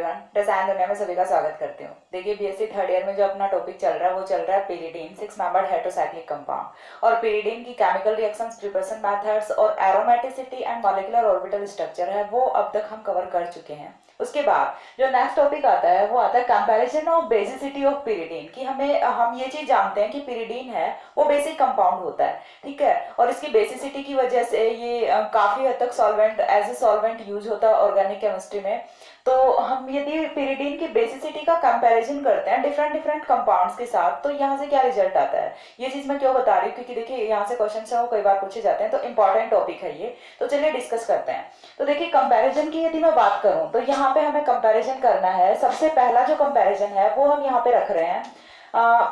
Everyone, रसायन दुनिया में सभी का स्वागत करती हूँ। देखिए बीएससी थर्ड ईयर में जो अपना टॉपिक चल रहा है वो चल रहा है पिरिडीन, 6 मेंबर्ड हेटेरोसाइक्लिक कंपाउंड। और पिरिडीन की केमिकल रिएक्शंस, प्रिपरेशन मेथड्स और aromaticity and molecular orbital structure है वो अब तक हम कवर कर चुके हैं। उसके बाद जो नेक्स्ट टॉपिक आता है वो आता है comparison of basicity of pyridine, कि हम ये चीज जानते हैं कि पिरिडीन है वो बेसिक कंपाउंड होता है, ठीक है। और इसकी बेसिसिटी की वजह से ये काफी हद तक solvent as a solvent use होता है ऑर्गेनिक केमिस्ट्री में। तो हम यदि पिरिडीन की बेसिसिटी का कंपैरिजन करते हैं डिफरेंट डिफरेंट कंपाउंड्स के साथ, तो यहाँ से क्या रिजल्ट आता है, ये चीज मैं क्यों बता रही हूँ, क्योंकि देखिए यहाँ से क्वेश्चन है वो कई बार पूछे जाते हैं, तो इंपॉर्टेंट टॉपिक है ये। तो चलिए डिस्कस करते हैं। तो देखिए कंपैरिजन की यदि मैं बात करूं तो यहाँ पे हमें कंपैरिजन करना है। सबसे पहला जो कंपैरिजन है वो हम यहाँ पे रख रहे हैं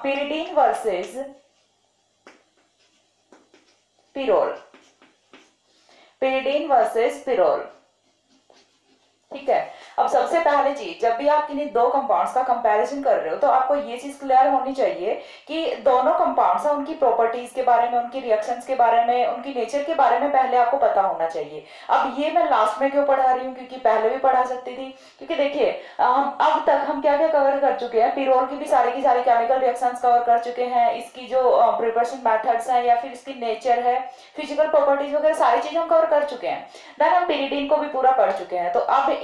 pyridine versus pyrrole, pyridine versus pyrrole, ठीक है। अब सबसे पहले चीज, जब भी आप किन्हीं दो कंपाउंड्स का कंपैरिजन कर रहे हो तो आपको ये चीज क्लियर होनी चाहिए कि दोनों कंपाउंड्स हैं उनकी प्रॉपर्टीज के बारे में, उनकी रिएक्शंस के बारे में, उनकी नेचर के बारे में पहले आपको पता होना चाहिए। अब ये मैं लास्ट में क्यों पढ़ा रही हूँ, क्योंकि पहले भी पढ़ा सकती थी। क्योंकि देखिए अब तक हम क्या क्या कवर कर चुके हैं, पिरोल की सारी केमिकल रिएक्शंस कवर कर चुके हैं, इसकी जो प्रिपरेशन मेथड्स हैं या फिर इसकी नेचर है, फिजिकल प्रॉपर्टीज वगैरह सारी चीज हम कवर कर चुके हैं। देन हम पिरिडीन को भी पूरा पढ़ चुके हैं। तो अब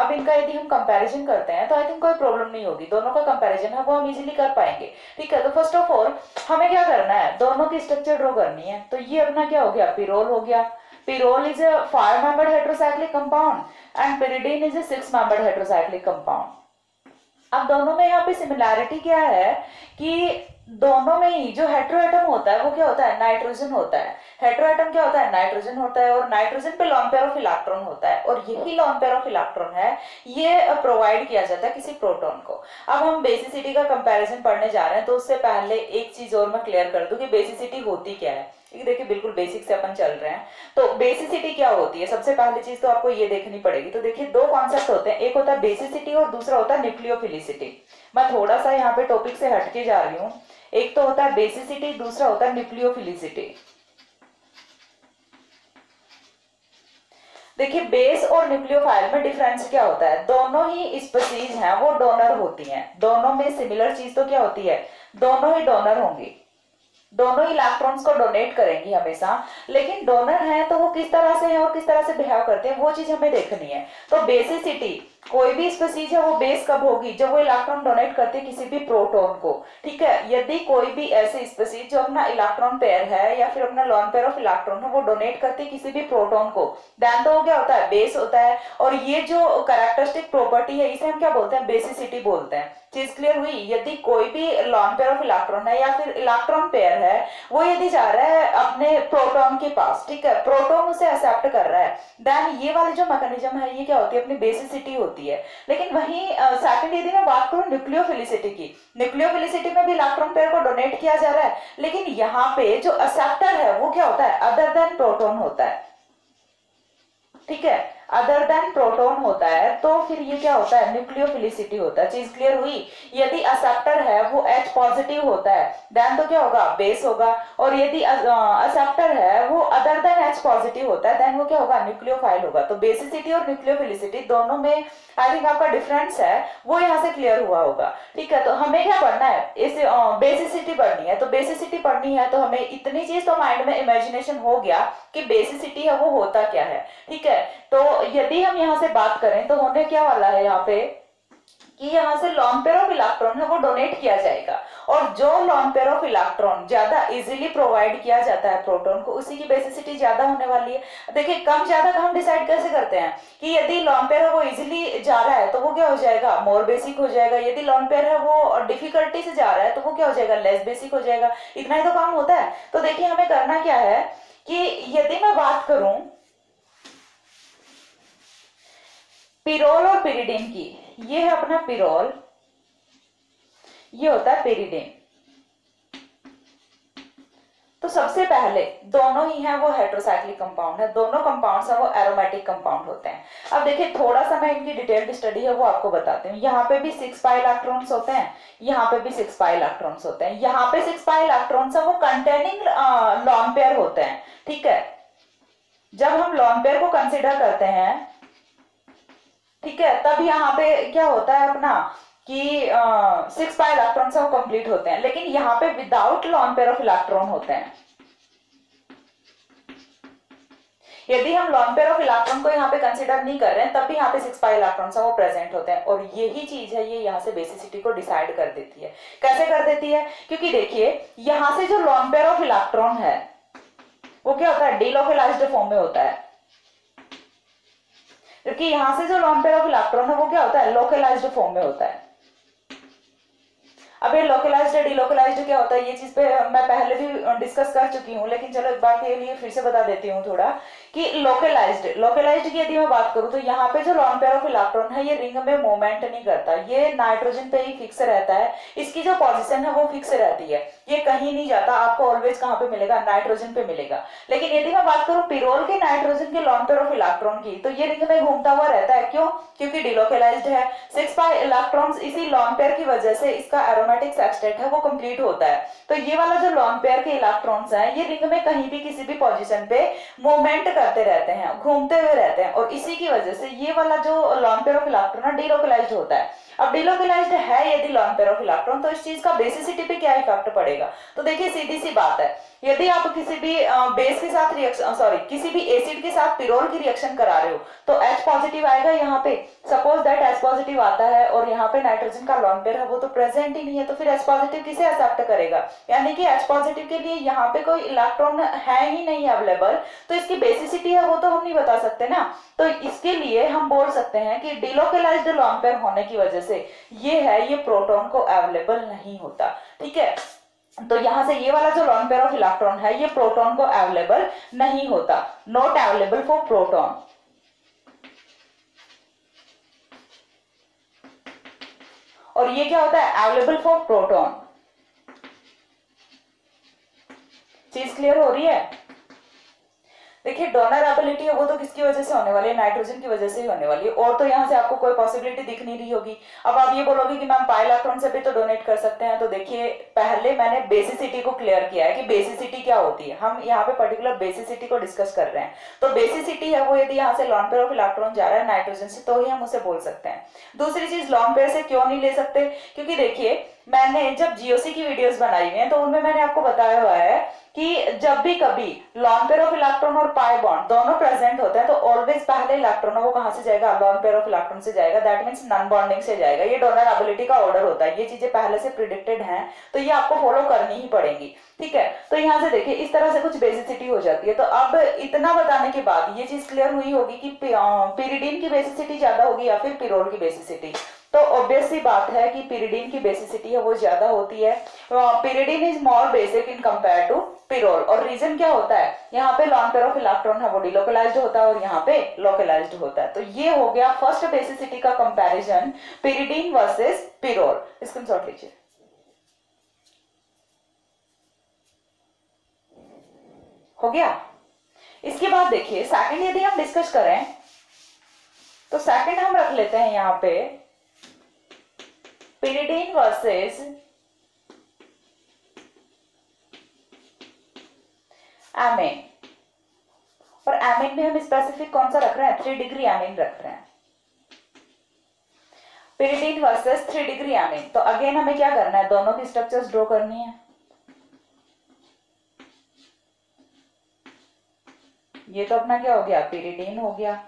इनका यदि हम कंपैरिजन करते हैं तो आई थिंक कोई प्रॉब्लम नहीं होगी, दोनों का कंपैरिजन है वो हम इजीली कर पाएंगे, ठीक है। तो फर्स्ट ऑफ ऑल हमें क्या करना है, दोनों की स्ट्रक्चर ड्रॉ करनी है। तो ये अपना क्या हो गया, पिरोल हो गया। Pyrrole is a 5 membered heterocyclic compound and pyridine is a 6 membered heterocyclic compound. अब दोनों में यहाँ पे सिमिलैरिटी क्या है कि दोनों में ही जो हेटेरोएटम होता है वो क्या होता है, नाइट्रोजन होता है। हेटेरोएटम क्या होता है, नाइट्रोजन होता है, और नाइट्रोजन पे लॉन पेयर ऑफ इलेक्ट्रॉन होता है, और यही लॉन पेयर ऑफ इलेक्ट्रॉन है ये प्रोवाइड किया जाता है किसी प्रोटॉन को। अब हम बेसिसिटी का कंपैरिजन पढ़ने जा रहे हैं, तो उससे पहले एक चीज और मैं क्लियर कर दूं कि बेसिसिटी होती क्या है। देखिए बिल्कुल बेसिक से अपन चल रहे हैं। तो बेसिसिटी क्या होती है, सबसे पहली चीज तो आपको ये देखनी पड़ेगी। तो देखिए दो कॉन्सेप्ट होते हैं, एक होता है बेसिसिटी और दूसरा होता है न्यूक्लियोफिलिसिटी। मैं थोड़ा सा यहाँ पे टॉपिक से हटके जा रही हूँ। एक तो होता है बेसिसिटी, दूसरा होता है न्यूक्लियोफिलिसिटी। देखिए बेस और न्यूक्लियोफाइल में डिफरेंस क्या होता है, दोनों ही स्पीसीज हैं वो डोनर होती हैं। दोनों में सिमिलर चीज तो क्या होती है, दोनों ही डोनर होंगी, दोनों इलेक्ट्रॉन्स को डोनेट करेंगी हमेशा। लेकिन डोनर है तो वो किस तरह से है और किस तरह से बिहेव करते हैं वो चीज हमें देखनी है। तो बेसिसिटी, कोई भी स्पीसीज है वो बेस कब होगी, जब वो इलेक्ट्रॉन डोनेट करती है किसी भी प्रोटॉन को, ठीक है। यदि कोई भी ऐसी स्पीसीज जो अपना इलेक्ट्रॉन पेयर है या फिर अपना लॉन पेयर ऑफ इलेक्ट्रॉन है वो डोनेट करती है किसी भी प्रोटॉन को, देन तो वो क्या होता है, बेस होता है। और ये जो कैरेक्टरिस्टिक प्रॉपर्टी है इसे हम क्या बोलते हैं, बेसिसिटी बोलते हैं। चीज क्लियर हुई। यदि कोई भी लॉन पेयर ऑफ इलेक्ट्रॉन है या फिर इलेक्ट्रॉन पेयर है वो यदि जा रहा है अपने प्रोटॉन के पास, ठीक है, प्रोटॉन उसे एक्सेप्ट कर रहा है, देन ये वाली जो मैकेनिज्म है ये क्या होती है, अपनी बेसिसिटी होती है। लेकिन वहीं सेकंड यदि मैं बात करूं न्यूक्लियोफिलिसिटी की, न्यूक्लियोफिलिसिटी में भी इलेक्ट्रॉन पेयर को डोनेट किया जा रहा है, लेकिन यहाँ पे जो एक्सेप्टर है वो क्या होता है, अदर देन प्रोटॉन होता है, ठीक है, अदर देन प्रोटॉन होता है। तो फिर ये क्या होता है, न्यूक्लियोफिलिसिटी होता है। चीज क्लियर हुई। यदि एक्सेप्टर है वो H पॉजिटिव होता है देन तो क्या होगा, बेस होगा। और यदि एक्सेप्टर है वो अदर देन H पॉजिटिव होता है देन वो क्या होगा, न्यूक्लियोफाइल होगा। तो बेसिसिटी और न्यूक्लियोफिलिसिटी दोनों में आई थिंक आपका डिफरेंस है वो यहाँ से क्लियर हुआ होगा, ठीक है। तो हमें क्या पढ़ना है, इस बेसिसिटी पढ़नी है। तो बेसिसिटी पढ़नी है तो हमें इतनी चीज तो माइंड में इमेजिनेशन हो गया कि बेसिसिटी है वो होता क्या है, ठीक है। तो यदि हम यहाँ से बात करें तो होने क्या वाला है यहाँ पे कि यहाँ से लॉन पेयर ऑफ इलेक्ट्रॉन है वो डोनेट किया जाएगा, और जो लॉन पेयर ऑफ इलेक्ट्रॉन ज्यादा इजीली प्रोवाइड किया जाता है प्रोटॉन को उसी की बेसिसिटी ज्यादा होने वाली है। देखिए कम ज्यादा का हम डिसाइड कैसे करते हैं कि यदि लॉन पेयर है वो इजीली जा रहा है तो वो क्या हो जाएगा, मोर बेसिक हो जाएगा। यदि लॉन पेयर है वो डिफिकल्टी से जा रहा है तो वो क्या हो जाएगा, लेस बेसिक हो जाएगा। इतना ही तो काम होता है। तो देखिए हमें करना क्या है कि यदि मैं बात करूं पिरोल और पिरिडीन की, ये है अपना पिरोल, ये होता है पिरिडीन। तो सबसे पहले दोनों ही हैं वो हेटेरोसाइक्लिक कंपाउंड है, दोनों कंपाउंड्स हैं वो एरोमेटिक कंपाउंड होते हैं। अब देखिए थोड़ा सा मैं इनकी डिटेल्ड स्टडी है वो आपको बताती हूँ। यहाँ पे भी 6 पाई इलेक्ट्रॉन्स होते हैं, यहाँ पे भी 6 पाई इलेक्ट्रॉन्स होते हैं। यहाँ पे 6 पाई इलेक्ट्रॉन्स है वो कंटेनिंग लॉन पेयर होते हैं, ठीक है। जब हम लॉन पेयर को कंसिडर करते हैं ठीक है, तब यहाँ पे क्या होता है अपना कि 6 पाई इलेक्ट्रॉन वो कंप्लीट होते हैं, लेकिन यहाँ पे without lawn pair of electron होते हैं। यदि हम लॉन पेयर ऑफ इलेक्ट्रॉन को यहाँ पे कंसीडर नहीं कर रहे हैं, तब भी यहाँ पे 6 पाई इलेक्ट्रॉन वो प्रेजेंट होते हैं, और यही चीज है ये यहाँ से बेसिसिटी को डिसाइड कर देती है। कैसे कर देती है? क्योंकि देखिए यहाँ से जो लॉन पेयर ऑफ इलेक्ट्रॉन है वो क्या होता है, डीलोकलाइज्ड फॉर्म में होता है, क्योंकि यहाँ से जो लॉन पेयर ऑफ इलेक्ट्रॉन है वो क्या होता है, लोकलाइज्ड फॉर्म में होता है। अब ये लोकलाइज्ड डीलोकलाइज्ड क्या होता है, ये चीज पे मैं पहले भी डिस्कस कर चुकी हूँ, लेकिन चलो एक बार के लिए फिर से बता देती हूँ थोड़ा कि लोकलाइज्ड की यदि मैं बात करूँ तो यहाँ पे जो लॉन पेयर ऑफ इलेक्ट्रॉन है ये रिंग में मूवमेंट नहीं करता, ये नाइट्रोजन पे ही फिक्स रहता है, इसकी जो पोजीशन है वो फिक्स रहती है, ये कहीं नहीं जाता, आपको ऑलवेज कहाँ पे मिलेगा, नाइट्रोजन पे मिलेगा। लेकिन यदि मैं बात करूँ पिरोल के नाइट्रोजन के लॉन पेयर ऑफ इलेक्ट्रॉन की, तो ये रिंग में घूमता हुआ रहता है। क्यों? क्योंकि डीलोकलाइज्ड है। 6 पाई इलेक्ट्रॉन्स इसी लॉन पेयर की वजह से इसका एरोमेटिक सेक्सटेट है वो कंप्लीट होता है। तो ये वाला जो लॉन पेयर के इलेक्ट्रॉन्स हैं ये रिंग में कहीं भी किसी भी पोजीशन पे मूवमेंट करते रहते हैं, घूमते हुए रहते हैं, और इसी की वजह से ये वाला जो लॉन पेयर ऑफ इलेक्ट्रॉन है डीलोकलाइज्ड होता है। अब डीलोकलाइज्ड है यदि लॉन पेयर ऑफ इलेक्ट्रॉन, तो इस चीज का बेसिसिटी पे क्या इफेक्ट पड़ेगा? तो देखिए सीधी सी बात है, यदि आप किसी भी बेस के साथ रिएक्शन किसी भी एसिड के साथ पिरोल की रिएक्शन करा रहे हो तो H पॉजिटिव आएगा यहाँ पे। सपोज दैट H पॉजिटिव आता है और यहाँ पे नाइट्रोजन का लॉन पेयर है वो तो प्रेजेंट ही नहीं है, तो फिर H पॉजिटिव किसे एक्सेप्ट करेगा? यानी कि H पॉजिटिव के लिए यहाँ पे कोई इलेक्ट्रॉन है ही नहीं अवेलेबल, तो इसकी बेसिसिटी है वो तो हम नहीं बता सकते ना। तो इसके लिए हम बोल सकते हैं कि डीलोकलाइज्ड लॉन पेयर होने की वजह से ये प्रोटॉन को अवेलेबल नहीं होता। ठीक है, तो यहां से ये वाला जो लॉन पेयर ऑफ इलेक्ट्रॉन है ये प्रोटॉन को अवेलेबल नहीं होता, नॉट अवेलेबल फॉर प्रोटॉन। और ये क्या होता है, अवेलेबल फॉर प्रोटॉन। चीज क्लियर हो रही है? देखिए डोनर एबिलिटी है वो तो किसकी वजह से होने वाली है, नाइट्रोजन की वजह से ही होने वाली है, और तो यहाँ से आपको कोई पॉसिबिलिटी दिख नहीं रही होगी। अब आप ये बोलोगे कि मैम पाई इलेक्ट्रॉन से भी तो डोनेट कर सकते हैं, तो देखिए पहले मैंने बेसिसिटी को क्लियर किया है कि बेसिसिटी क्या होती है, हम यहाँ पे पर्टिकुलर बेसिसिटी को डिस्कस कर रहे हैं। तो बेसिसिटी है वो यदि यहाँ से लॉन पेयर ऑफ इलेक्ट्रॉन जा रहा है नाइट्रोजन से तो ही हम उसे बोल सकते हैं। दूसरी चीज, लॉन पेयर से क्यों नहीं ले सकते? क्योंकि देखिए मैंने जब जीओसी की वीडियोस बनाई हुई हैं तो उनमें मैंने आपको बताया हुआ है कि जब भी कभी लॉन पेयर ऑफ इलेक्ट्रॉन और पाई बॉन्ड दोनों प्रेजेंट होते हैं तो ऑलवेज पहले इलेक्ट्रॉन वो कहां से जाएगा, लॉन पेयर ऑफ इलेक्ट्रॉन से जाएगा, दैट मींस नॉन बॉन्डिंग से जाएगा। ये डोनर एबिलिटी का ऑर्डर होता है, ये चीजें पहले से प्रिडिक्टेड हैं तो ये आपको फॉलो करनी ही पड़ेगी। ठीक है, तो यहाँ से देखिए इस तरह से कुछ बेसिसिटी हो जाती है। तो अब इतना बताने के बाद ये चीज क्लियर हुई होगी कि पिरिडीन की बेसिसिटी ज्यादा होगी या फिर पिरोल की बेसिसिटी। तो ऑब्वियस सी बात है कि पिरिडीन की बेसिसिटी है वो ज्यादा होती है। Pyridine is more basic in compare to pyrrole, और रीजन क्या होता है, यहाँ पे लॉन पेयर ऑफ इलेक्ट्रॉन है वो डिलोकलाइज्ड होता है और यहाँ पे लोकलाइज्ड होता है। तो ये हो गया फर्स्ट बेसिसिटी का comparison pyridine versus pyrrole. Screenshot लीजिए। हो गया। इसके बाद देखिए सेकंड यदि हम डिस्कस करें तो सेकंड हम रख लेते हैं यहाँ पे पिरिडीन वर्सेस एमीन, और एमीन में हम स्पेसिफिक कौन सा रख रहे हैं, 3 डिग्री एमीन रख रहे हैं। Pyridine versus 3 degree amine. तो अगेन हमें क्या करना है, दोनों की स्ट्रक्चर्स ड्रॉ करनी है। ये तो अपना क्या हो गया, पिरिडीन हो गया।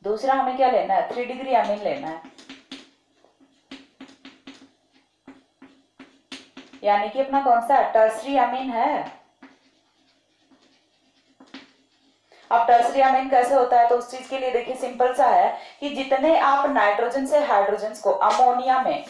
दूसरा हमें क्या लेना है, 3 डिग्री एमीन लेना है, यानी कि अपना कौन सा टर्सरी एमीन है। अब टर्सरी एमीन कैसे होता है, तो उस चीज के लिए देखिए सिंपल सा है कि जितने आप नाइट्रोजन से हाइड्रोजन को अमोनिया में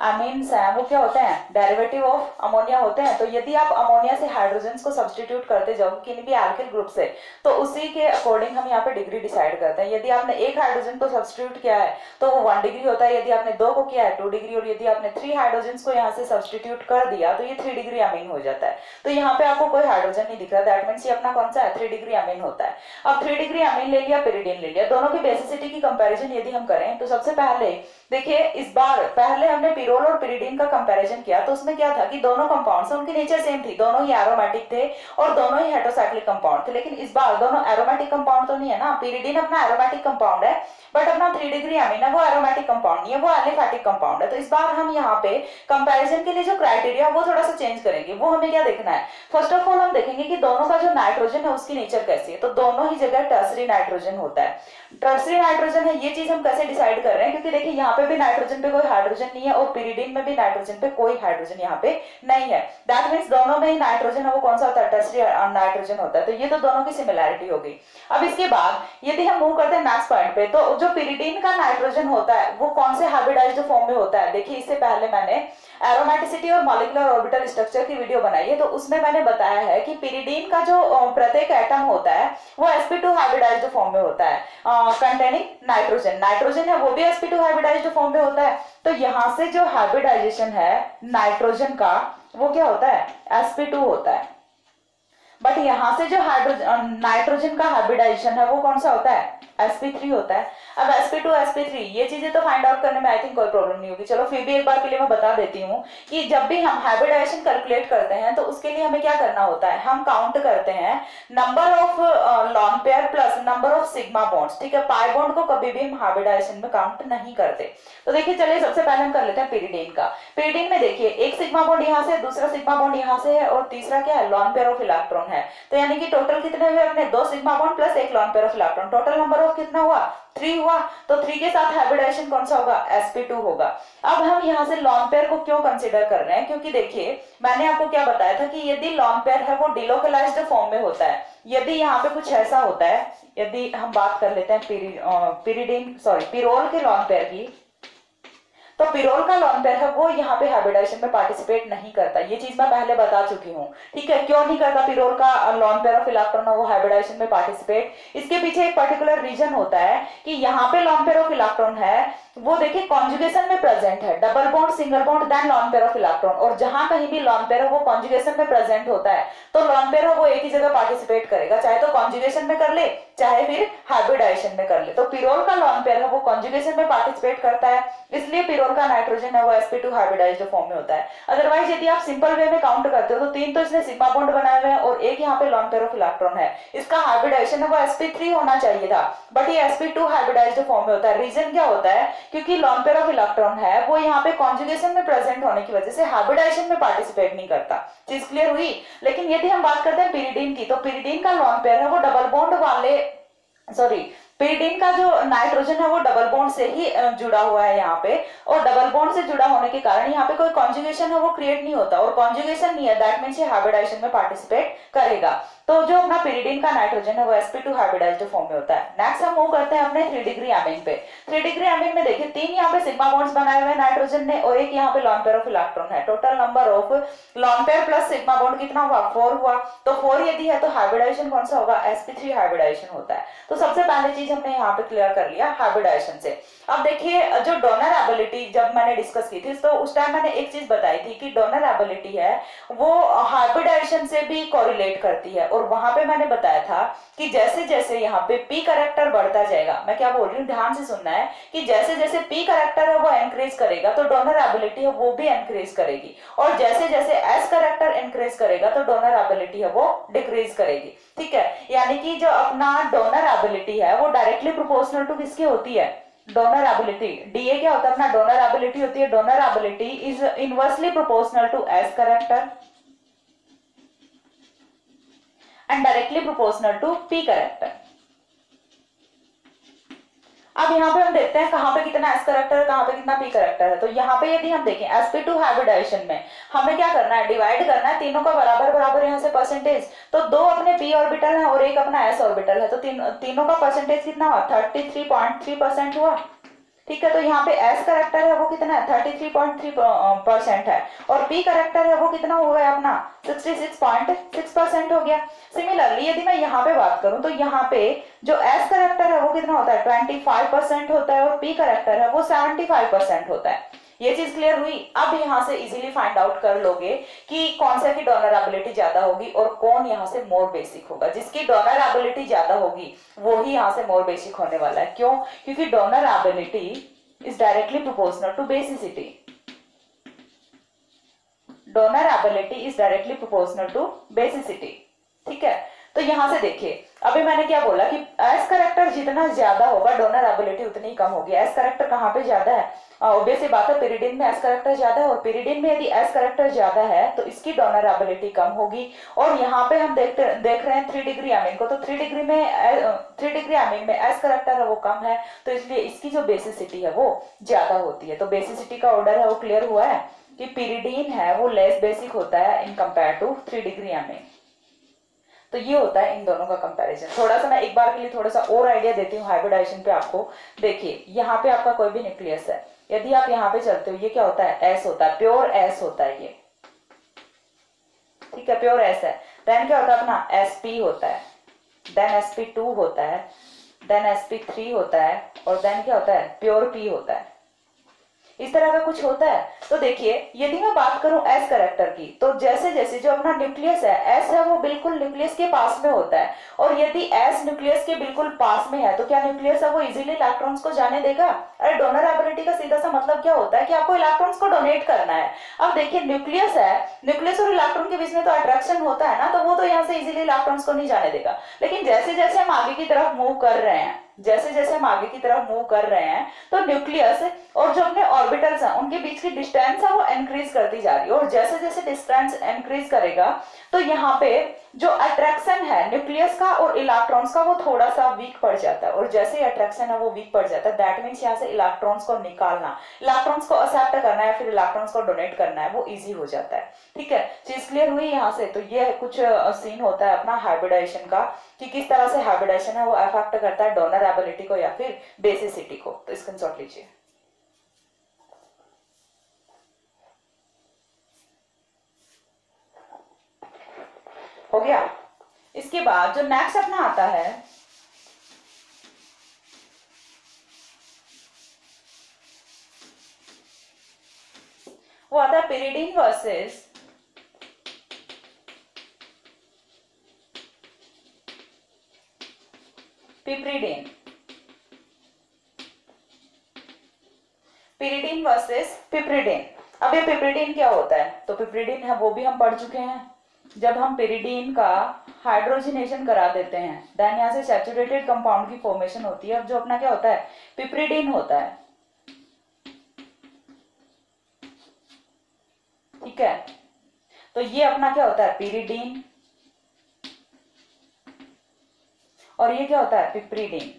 अमीन्स हैं वो क्या होते हैं, डेरिवेटिव ऑफ अमोनिया होते हैं। तो यदि आप अमोनिया से हाइड्रोजन को सब्स्टिट्यूट करते जाओ किसी भी एल्किल ग्रुप से, तो उसी के अकॉर्डिंग हम यहाँ पे डिग्री डिसाइड करते हैं। यदि आपने एक हाइड्रोजन को सब्स्टिट्यूट किया है तो वो 1 डिग्री होता है, यदि आपने 2 को किया है 2 डिग्री, और यदि आपने 3 हाइड्रोजन को यहाँ से सब्स्टिट्यूट कर दिया तो ये 3 डिग्री अमीन हो जाता है। तो यहाँ पे आपको कोई हाइड्रोजन नहीं दिख रहा, दैट मीन्स ये अपना कौन सा है, 3 डिग्री अमीन होता है। अब 3 डिग्री अमीन ले लिया, पिरिडीन ले लिया, दोनों की बेसिसिटी की कंपेरिजन यदि हम करें तो सबसे पहले देखिए इस बार पहले हमने पिरोल और पिरिडीन का कंपैरिजन किया तो उसमें क्या था कि दोनों कंपाउंड्स उनकी नेचर सेम थी, दोनों ही एरोमेटिक थे और दोनों ही हेटेरोसाइक्लिक कंपाउंड थे। लेकिन इस बार दोनों एरोमेटिक कंपाउंड तो नहीं है ना, पिरिडीन अपना एरोमेटिक कंपाउंड है बट अपना 3 डिग्री अमीन है वो एरोमेटिक कंपाउंड नहीं है, वो एलिफैटिक कंपाउंड है। तो इस बार हम यहाँ पे कंपैरिजन के लिए जो क्राइटेरिया वो थोड़ा सा चेंज करेंगे। वो हमें क्या देखना है, फर्स्ट ऑफ ऑल हम देखेंगे कि दोनों का जो नाइट्रोजन है उसकी नेचर कैसी है। तो दोनों ही जगह टर्सरी नाइट्रोजन होता है। टर्सरी नाइट्रोजन है, ये चीज हम कैसे डिसाइड कर रहे हैं, क्योंकि देखिए यहाँ पे भी नाइट्रोजन पे कोई हाइड्रोजन नहीं है और पिरिडीन में भी नाइट्रोजन पे कोई हाइड्रोजन यहाँ पे नहीं है। दैट मीन्स दोनों में ही नाइट्रोजन है वो कौन सा होता है, टर्सरी नाइट्रोजन होता है। तो ये तो दोनों की सिमिलैरिटी होगी। अब इसके बाद यदि हम मूव करते हैं नेक्स्ट पॉइंट पे, तो जो पिरिडीन का नाइट्रोजन होता है वो कौन से हाइब्रिडाइज्ड फॉर्म में होता है। देखिए इससे पहले मैंने एरोमेटिसिटी और मॉलिक्यूलर ऑर्बिटल स्ट्रक्चर की वीडियो बनाई है, तो उसमें मैंने बताया है कि पिरिडीन का जो प्रत्येक एटम होता है वो sp2 हाइब्रिडाइज्ड फॉर्म में होता है कंटेनिंग नाइट्रोजन। नाइट्रोजन है वो भी sp2 हाइब्रिडाइज्ड फॉर्म में होता है। तो यहाँ से जो हाइब्रिडाइजेशन है नाइट्रोजन का वो क्या होता है, sp2 होता है। बट यहाँ से जो नाइट्रोजन का हाइब्रिडाइजेशन है वो कौन सा होता है, sp3 होता है। अब sp2 sp3 ये चीजें तो फाइंड आउट करने में आई थिंक कोई प्रॉब्लम नहीं होगी। चलो फिर भी एक बार के लिए मैं बता देती हूँ कि जब भी हम हाइब्रिडाइजेशन कैलकुलेट करते हैं तो उसके लिए हमें क्या करना होता है, हम काउंट करते हैं number of lone pair plus number of sigma bonds. ठीक है, पाई बॉन्ड को कभी भी हम हाइब्रिडाइजेशन में काउंट नहीं करते। तो देखिए चलिए सबसे पहले हम कर लेते हैं पिरिडीन का। पिरिडीन में देखिए एक सिग्मा बॉन्ड यहाँ से, दूसरा सिग्मा बॉन्ड यहाँ से है और तीसरा क्या है, लॉन पेयर ऑफ इलेक्ट्रॉन है। तो यानी कि टोटल कितने हुए अपने, 2 sigma bond plus 1 lawn pair of electron. Total number of कितना हुआ, 3 हुआ। तो 3 के साथ हाइब्रिडाइजेशन कौन सा होगा, sp2 होगा। अब हम यहाँ से लॉन पेयर को क्यों कंसीडर कर रहे हैं, क्योंकि देखिए मैंने आपको क्या बताया था कि यदि लॉन पेयर है वो डिलोकलाइज्ड फॉर्म में होता है। यदि यहाँ पे कुछ ऐसा होता है, यदि हम बात कर लेते हैं पिरोल के लॉन पेयर की, तो पिरोल का लॉन पेयर है वो यहाँ पे हाइब्रिडाइजेशन में पार्टिसिपेट नहीं करता। ये चीज मैं पहले बता चुकी हूँ। ठीक है, क्यों नहीं करता पिरोल का लॉन पेयर ऑफ इलेक्ट्रॉन वो हाइब्रिडाइजेशन में पार्टिसिपेट, इसके पीछे एक पर्टिकुलर रीजन होता है कि यहाँ पे लॉन पेयर ऑफ इलेक्ट्रॉन है वो देखिए कॉन्जुगेशन में प्रेजेंट है, double bond single bond then lone pair of electron. और जहां कहीं भी लॉन पेयर है वो कॉन्जुगेशन में प्रेजेंट होता है तो लॉन पेयर है वो एक ही जगह पार्टिसिपेट करेगा, चाहे तो कॉन्जुगेशन में कर ले चाहे फिर हाइब्रिडाइजेशन में कर ले। तो पिरोल का लॉन पेयर है वो कॉन्जुगेशन में पार्टिसिपेट करता है, इसलिए पिरोल का नाइट्रोजन है वो sp2 हाइब्रिडाइज्ड फॉर्म में होता है। अदरवाइज यदि आप सिंपल वे में काउंट करते हो तो 3 तो इसने सिग्मा बॉन्ड बनाए हुए हैं और एक यहाँ पे लॉन पेयर ऑफ इलेक्ट्रॉन है, इसका हाइब्रिडाइजेशन है वो sp3 होना चाहिए था बट ये sp2 हाइब्रिडाइज्ड फॉर्म में होता है। रीजन क्या होता है, क्योंकि लॉन पेयर ऑफ इलेक्ट्रॉन है वो यहाँ पे कॉन्जुगेशन में प्रेजेंट होने की वजह से हाइब्रिडाइजेशन में पार्टिसिपेट नहीं करता। चीज क्लियर हुई। लेकिन यदि हम बात करते हैं पिरिडीन की, तो पिरिडीन का लॉन पेयर है वो डबल बॉन्ड वाले पिरिडीन का जो नाइट्रोजन है वो डबल बॉन्ड से ही जुड़ा हुआ है यहाँ पे, और डबल बॉन्ड से जुड़ा होने के कारण यहाँ पे कोई कॉन्जुगेशन है वो क्रिएट नहीं होता, और कॉन्जुगेशन नहीं है दैट मींस ये हाइब्रिडाइजेशन में पार्टिसिपेट करेगा। तो जो अपना पिरिडीन का नाइट्रोजन है वो sp2 हाइब्रिडाइज्ड फॉर्म में होता है। नेक्स्ट हम मूव करते हैं अपने 3 डिग्री अमीन पे। 3 डिग्री अमीन में देखिए 3 यहाँ पे सिग्मा बॉन्ड्स बनाए हुए हैं नाइट्रोजन ने और एक यहाँ पे लॉन पेयर ऑफ इलेक्ट्रॉन है। Total number of lone pair plus sigma bond कितना हुआ, 4 हुआ। तो 4 यदि है तो हाइब्रिडाइजेशन कौन सा होगा, sp3 हाइब्रिडाइजेशन होता है। तो सबसे पहले चीज हमने यहाँ पे क्लियर कर लिया हाइब्रिडाइजेशन से। अब देखिए जो डोनर एबिलिटी जब मैंने डिस्कस की थी तो उस टाइम मैंने एक चीज बताई थी कि डोनर एबिलिटी है वो हाइब्रिडाइजेशन से भी कोरिलेट करती है, और वहां पे मैंने बताया था कि जैसे जैसे यहाँ पे पी कैरेक्टर बढ़ता जाएगा, मैं क्या बोल रही हूँ ध्यान से सुनना है, कि जैसे जैसे पी कैरेक्टर है वो इंक्रीज करेगा तो डोनर एबिलिटी है वो भी इंक्रीज करेगी, और जैसे जैसे एस कैरेक्टर इंक्रीज करेगा तो डोनर एबिलिटी है वो डिक्रीज करेगी। ठीक है, यानी कि जो अपना डोनर एबिलिटी है वो डायरेक्टली प्रोपोर्शनल टू किसकी होती है, डोनर एबिलिटी। डीए क्या होता है अपना, डोनर एबिलिटी होती है। Donor ability is inversely proportional to s character and directly proportional to p character। अब यहाँ पे हम देखते हैं कहाँ पे कितना s कैरेक्टर है, कहाँ पे कितना p कैरेक्टर है। तो यहाँ पे यदि हम देखें sp2 हाइब्रिडाइजेशन में हमें क्या करना है, डिवाइड करना है तीनों का बराबर बराबर यहाँ से परसेंटेज। तो 2 अपने p ऑर्बिटल है और एक अपना s ऑर्बिटल है, तो तीनों का परसेंटेज कितना हुआ, 33.3% हुआ। ठीक है, तो यहाँ पे S करेक्टर है वो कितना है, 33.3% है, और P करेक्टर है वो कितना हो गया अपना 66.6% हो गया। सिमिलरली यदि मैं यहाँ पे बात करूं तो यहाँ पे जो S करेक्टर है वो कितना होता है 25% होता है, और P करेक्टर है वो 75% होता है। ये चीज क्लियर हुई। अब यहाँ से इजीली फाइंड आउट कर लोगे कि कौन सा की डोनर एबिलिटी ज्यादा होगी और कौन यहाँ से मोर बेसिक होगा। जिसकी डोनर एबिलिटी ज्यादा होगी वो ही यहाँ से मोर बेसिक होने वाला है। क्यों, क्योंकि donor ability is directly proportional to basicity. Donor ability is directly proportional to basicity. ठीक है, तो यहां से देखिए अभी मैंने क्या बोला कि एस करेक्टर जितना ज्यादा होगा डोनर एबिलिटी उतनी कम होगी। एस करेक्टर कहाँ पे ज्यादा है? ऑब्वियसली बात है, पिरिडिन में एस करेक्टर ज्यादा है, और पिरिडिन में यदि एस करेक्टर ज्यादा है तो इसकी डोनर एबिलिटी कम होगी। और यहाँ पे हम देख रहे हैं 3 डिग्री अमीन को, तो 3 डिग्री अमीन में एस करेक्टर है वो कम है, तो इसलिए इसकी जो बेसिसिटी है वो ज्यादा होती है। तो बेसिसिटी का ऑर्डर है वो क्लियर हुआ है कि पिरिडीन है वो लेस बेसिक होता है in compare to 3 degree amine. तो ये होता है इन दोनों का कंपैरिजन। थोड़ा सा मैं एक बार के लिए थोड़ा सा और आइडिया देती हूँ हाइब्रिडाइजेशन पे आपको। देखिए यहाँ पे आपका कोई भी न्यूक्लियस है, यदि आप यहाँ पे चलते हो, ये क्या होता है? एस होता है, प्योर एस होता है ये। ठीक है, प्योर एस है। देन क्या होता है अपना? sp होता है, देन sp2 होता है, देन sp3 होता है, और देन क्या होता है? प्योर p होता है। इस तरह का कुछ होता है। तो देखिए यदि मैं बात करूं एस करेक्टर की, तो जैसे जैसे जो अपना न्यूक्लियस है, एस है वो बिल्कुल न्यूक्लियस के पास में होता है, और यदि एस न्यूक्लियस के बिल्कुल पास में है तो क्या न्यूक्लियस है वो इजीली इलेक्ट्रॉन्स को जाने देगा? अरे डोनर एबिलिटी का सीधा सा मतलब क्या होता है कि आपको इलेक्ट्रॉन्स को डोनेट करना है। अब देखिए न्यूक्लियस है, न्यूक्लियस और इलेक्ट्रॉन के बीच में तो अट्रैक्शन होता है ना, तो वो तो यहाँ से इजीली इलेक्ट्रॉन्स को नहीं जाने देगा। लेकिन जैसे जैसे हम आगे की तरफ मूव कर रहे हैं, जैसे जैसे हम आगे की तरफ मूव कर रहे हैं, तो न्यूक्लियस और जो अपने ऑर्बिटल्स हैं उनके बीच की डिस्टेंस है वो इंक्रीज करती जा रही है, और जैसे जैसे डिस्टेंस इंक्रीज करेगा तो यहाँ पे जो अट्रैक्शन है न्यूक्लियस का और इलेक्ट्रॉन्स का वो थोड़ा सा वीक पड़ जाता है, और जैसे ही अट्रैक्शन है वो वीक पड़ जाता है, दैट मीन्स यहाँ से इलेक्ट्रॉन्स को निकालना, इलेक्ट्रॉन्स को एक्सेप्ट करना है, फिर इलेक्ट्रॉन्स को डोनेट करना है, वो इजी हो जाता है। ठीक है, चीज क्लियर हुई यहाँ से? तो ये कुछ सीन होता है अपना हाइब्रिडाइजेशन का, कि किस तरह से हाइब्रिडाइजेशन है वो अफेक्ट करता है डोनर एबिलिटी को या फिर बेसिसिटी को। तो स्क्रीनशॉट लीजिए। हो गया। इसके बाद जो नेक्स्ट अपना आता है वो आता है pyridine versus piperidine. Pyridine versus piperidine. अब ये पिप्रिडीन क्या होता है? तो पिप्रिडीन है वो भी हम पढ़ चुके हैं। जब हम पिरिडीन का हाइड्रोजनेशन करा देते हैं, देन यहाँ से सैचुरेटेड कंपाउंड की फॉर्मेशन होती है। अब जो अपना क्या होता है? पिप्रिडीन होता है। ठीक है, तो ये अपना क्या होता है? पिरिडीन, और ये क्या होता है? पिप्रिडीन।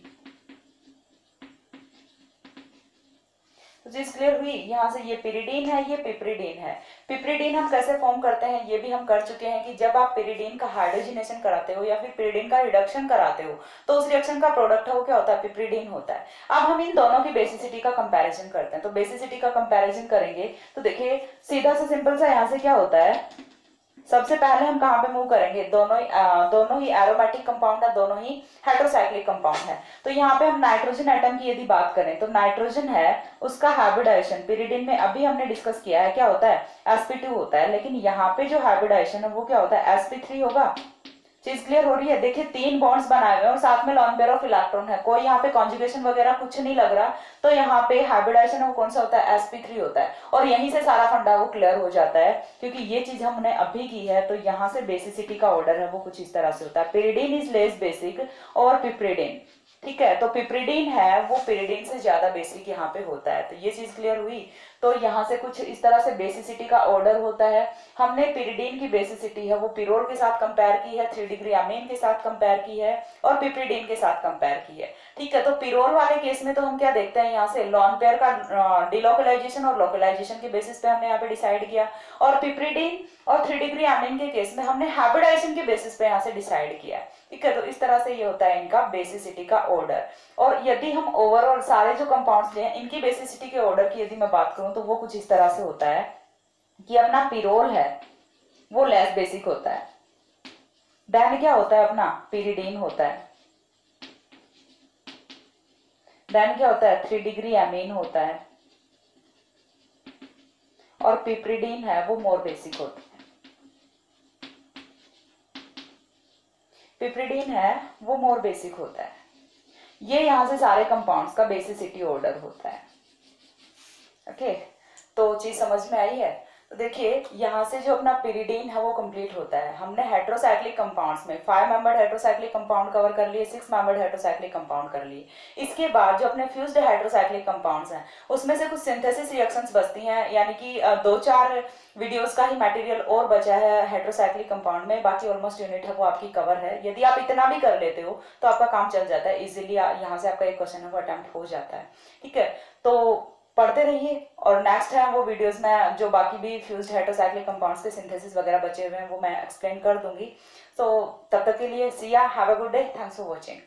तो चीज क्लियर हुई? यहाँ से ये पिरिडीन है, ये पिप्रिडीन है। पिप्रिडीन हम कैसे फॉर्म करते हैं ये भी हम कर चुके हैं, कि जब आप पिरिडीन का हाइड्रोजनेशन कराते हो या फिर पिरिडीन का रिडक्शन कराते हो तो उस रिएक्शन का प्रोडक्ट है वो क्या होता है? पिप्रिडीन होता है। अब हम इन दोनों की बेसिसिटी का कंपैरिजन करते हैं। तो बेसिसिटी का कंपैरिजन करेंगे तो देखिए सीधा सा सिंपल सा यहाँ से क्या होता है, सबसे पहले हम कहाँ पे मूव करेंगे? दोनों ही एरोमेटिक कंपाउंड है, दोनों ही हेटेरोसाइक्लिक कंपाउंड है। तो यहाँ पे हम नाइट्रोजन एटम की यदि बात करें तो नाइट्रोजन है उसका हाइब्रिडाइजेशन पिरिडीन में अभी हमने डिस्कस किया है, क्या होता है? sp2 होता है। लेकिन यहाँ पे जो हाइब्रिडाइजेशन है वो क्या होता है? sp3 होगा। चीज क्लियर हो रही है? देखिए 3 बॉन्ड्स बनाए हुए हैं और साथ में लॉन पेयर ऑफ इलेक्ट्रॉन है, कोई यहाँ पे कॉन्जुगेशन वगैरह कुछ नहीं लग रहा, तो यहाँ पे हाइब्रिडाइजेशन वो कौन सा होता है? sp3 होता है। और यहीं से सारा फंडा वो क्लियर हो जाता है, क्योंकि ये चीज हमने अभी की है। तो यहाँ से बेसिसिटी का ऑर्डर है वो कुछ इस तरह से होता है, पिरिडीन इज लेस बेसिक और पिप्रिडीन। ठीक है, तो पिप्रिडीन है वो पिरिडीन से ज्यादा बेसिक यहाँ पे होता है। तो ये चीज क्लियर हुई? तो यहाँ से कुछ इस तरह से बेसिसिटी का ऑर्डर होता है। हमने पिरिडीन की बेसिसिटी है वो पिरोल के साथ कंपेयर की है, 3 डिग्री अमीन के साथ कंपेयर की है, और पिप्रिडीन के साथ कंपेयर की है। ठीक है, तो पिरोल वाले केस में तो हम क्या देखते हैं, यहाँ से लॉन पेयर का डिलोकलाइजेशन और लोकलाइजेशन के बेसिस पे हमने यहाँ पे डिसाइड किया, और पिप्रिडीन और 3 डिग्री अमीन के केस में हमने हाइब्रिडाइजेशन के बेसिस पे यहाँ से डिसाइड किया। ठीक है, तो इस तरह से ये होता है इनका बेसिसिटी का ऑर्डर। और यदि हम ओवरऑल सारे जो कंपाउंड्स हैं इनकी बेसिसिटी के ऑर्डर की यदि मैं बात करूं तो वो कुछ इस तरह से होता है कि अपना पिरोल है वो लेस बेसिक होता है, देन क्या होता है? अपना पिरिडीन होता है, देन क्या होता है? 3 डिग्री अमीन होता है, और पिप्रिडीन है वो मोर बेसिक होता है। पिप्रिडीन है वो मोर बेसिक होता है। ये यहां से सारे कंपाउंड्स का बेसिसिटी ऑर्डर होता है। ओके, तो चीज समझ में आई है? देखिए यहाँ से जो अपना पिरिडीन है वो कंप्लीट होता है। हमने हेट्रोसाइक्लिक कंपाउंड्स में 5 मेंबर्ड हेट्रोसाइक्लिक कंपाउंड कवर कर लिए, 6 मेंबर्ड हेट्रोसाइक्लिक कंपाउंड कर लिए। इसके बाद जो अपने फ्यूज्ड हेट्रोसाइक्लिक कंपाउंड्स हैं उसमें से कुछ सिंथेसिस रिएक्शंस बचती हैं, यानी कि 2-4 वीडियोस का ही मटेरियल और बचा है हेट्रोसाइक्लिक कंपाउंड में, बाकी ऑलमोस्ट यूनिट है वो आपकी कवर है। यदि आप इतना भी कर लेते हो तो आपका काम चल जाता है इजीली, यहाँ से आपका एक क्वेश्चन है वो अटेम्प्ट हो जाता है। ठीक है, तो पढ़ते रहिए और नेक्स्ट है वो वीडियोस में जो बाकी भी फ्यूज्ड हेट्रोसाइक्लिक कंपाउंड्स के सिंथेसिस वगैरह बचे हुए हैं वो मैं एक्सप्लेन कर दूंगी। तो तब तक के लिए सी या, have a good day, thanks for watching.